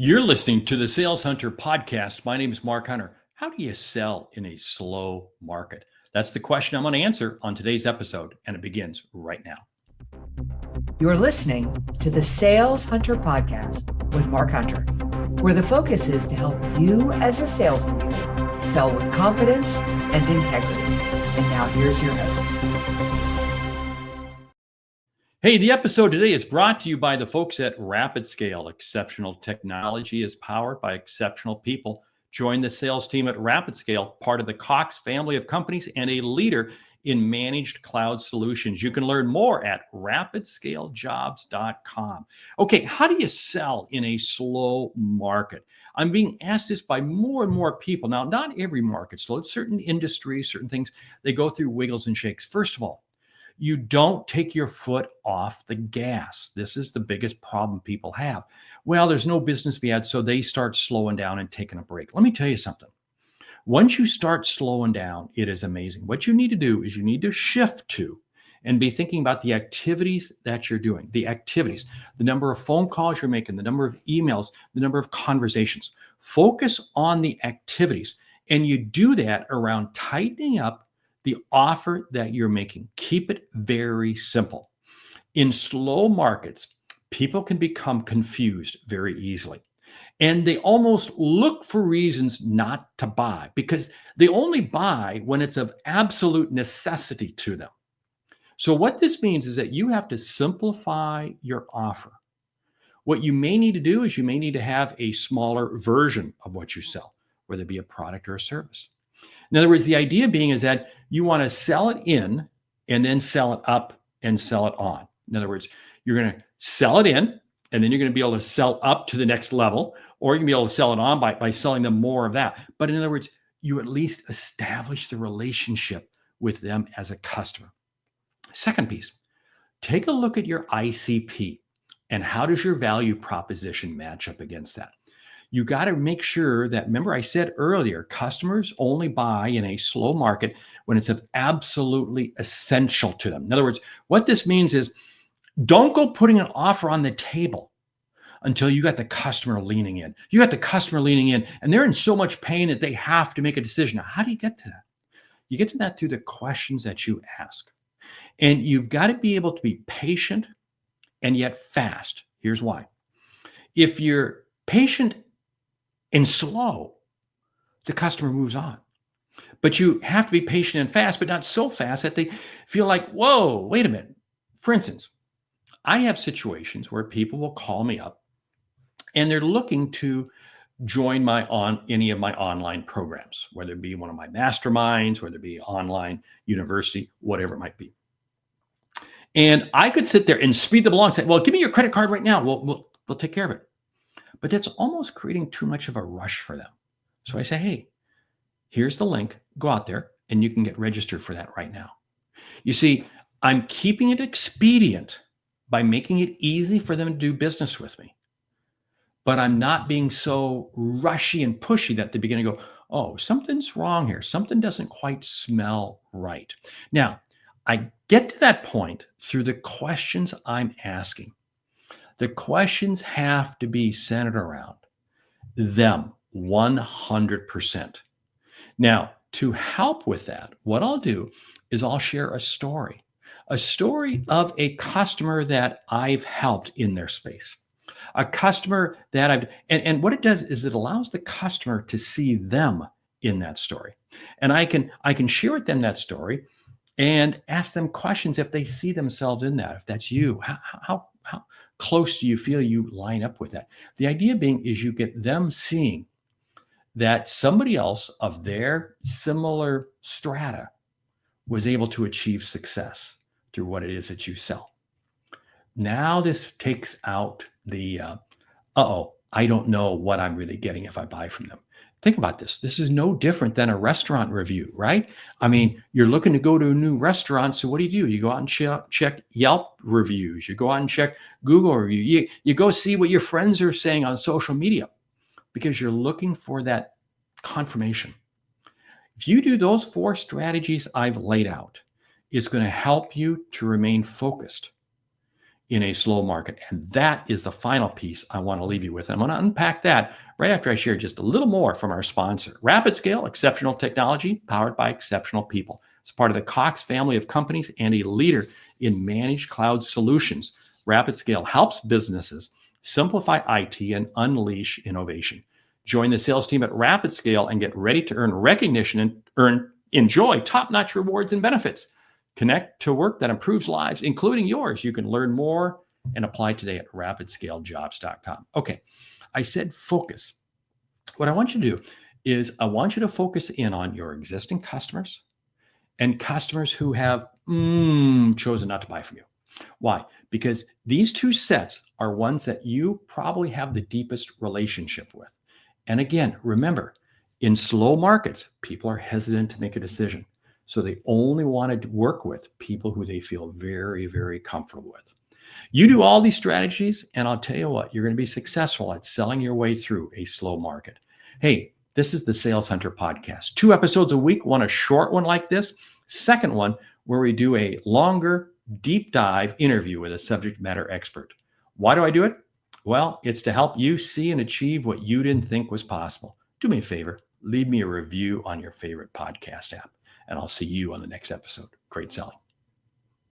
You're listening to the Sales Hunter podcast. My name is Mark Hunter. How do you sell in a slow market? That's the question I'm going to answer on today's episode, and it begins right now. You're listening to the Sales Hunter podcast with Mark Hunter, where the focus is to help you as a sales leader sell with confidence and integrity. And now here's your host. Hey, the episode today is brought to you by the folks at Rapid Scale. Exceptional technology is powered by exceptional people. Join the sales team at Rapid Scale, part of the Cox family of companies and a leader in managed cloud solutions. You can learn more at rapidscalecjobs.com. Okay, how do you sell in a slow market? I'm being asked this by more and more people. Now, not every market's slow. Certain industries, certain things, they go through wiggles and shakes. First of all, you don't take your foot off the gas. This is the biggest problem people have. Well, there's no business to be had, so they start slowing down and taking a break. Let me tell you something. Once you start slowing down, it is amazing. What you need to do is you need to shift to and be thinking about the activities that you're doing, the activities, the number of phone calls you're making, the number of emails, the number of conversations. Focus on the activities, and you do that around tightening up the offer that you're making. Keep it very simple. In slow markets, people can become confused very easily. And they almost look for reasons not to buy because they only buy when it's of absolute necessity to them. So what this means is that you have to simplify your offer. What you may need to do is you may need to have a smaller version of what you sell, whether it be a product or a service. In other words, the idea being is that you want to sell it in and then sell it up and sell it on. In other words, you're going to sell it in and then you're going to be able to sell up to the next level, or you can be able to sell it on by selling them more of that. But in other words, you at least establish the relationship with them as a customer. Second piece, take a look at your ICP and how does your value proposition match up against that? You got to make sure that, remember I said earlier, customers only buy in a slow market when it's of absolutely essential to them. In other words, what this means is don't go putting an offer on the table until you got the customer leaning in. You got the customer leaning in and they're in so much pain that they have to make a decision. Now, how do you get to that? You get to that through the questions that you ask. And you've got to be able to be patient and yet fast. Here's why. If you're patient and slow, the customer moves on. But you have to be patient and fast, but not so fast that they feel like, whoa, wait a minute. For instance, I have situations where people will call me up and they're looking to join any of my online programs, whether it be one of my masterminds, whether it be online university, whatever it might be. And I could sit there and speed them along and say, well, give me your credit card right now. We'll take care of it. But that's almost creating too much of a rush for them. So I say, hey, here's the link. Go out there and you can get registered for that right now. You see, I'm keeping it expedient by making it easy for them to do business with me. But I'm not being so rushy and pushy that they begin to go, oh, something's wrong here. Something doesn't quite smell right. Now, I get to that point through the questions I'm asking. The questions have to be centered around them 100%. Now, to help with that, what I'll do is I'll share a story of a customer that I've helped in their space, a customer that and what it does is it allows the customer to see them in that story. And I can share with them that story and ask them questions if they see themselves in that, if that's you, how close do you feel you line up with that? The idea being is you get them seeing that somebody else of their similar strata was able to achieve success through what it is that you sell. Now this takes out the, I don't know what I'm really getting if I buy from them. Think about this. This is no different than a restaurant review, right? I mean, you're looking to go to a new restaurant. So what do? You go out and check Yelp reviews. You go out and check Google review. You go see what your friends are saying on social media because you're looking for that confirmation. If you do those 4 strategies I've laid out, it's going to help you to remain focused. in a slow market. And that is the final piece I want to leave you with. And I'm going to unpack that right after I share just a little more from our sponsor. Rapid Scale, exceptional technology powered by exceptional people. It's part of the Cox family of companies and a leader in managed cloud solutions. Rapid Scale helps businesses simplify IT and unleash innovation. Join the sales team at Rapid Scale and get ready to earn recognition and enjoy top-notch rewards and benefits. Connect to work that improves lives, including yours. You can learn more and apply today at rapidscaledjobs.com. Okay, I said focus. What I want you to do is I want you to focus in on your existing customers and customers who have chosen not to buy from you. Why? Because these two sets are ones that you probably have the deepest relationship with. And again, remember, in slow markets, people are hesitant to make a decision. So they only want to work with people who they feel very, very comfortable with. You do all these strategies, and I'll tell you what, you're going to be successful at selling your way through a slow market. Hey, this is the Sales Hunter Podcast. 2 episodes a week, one a short one like this, second one where we do a longer, deep dive interview with a subject matter expert. Why do I do it? Well, it's to help you see and achieve what you didn't think was possible. Do me a favor, leave me a review on your favorite podcast app, and I'll see you on the next episode. Great selling.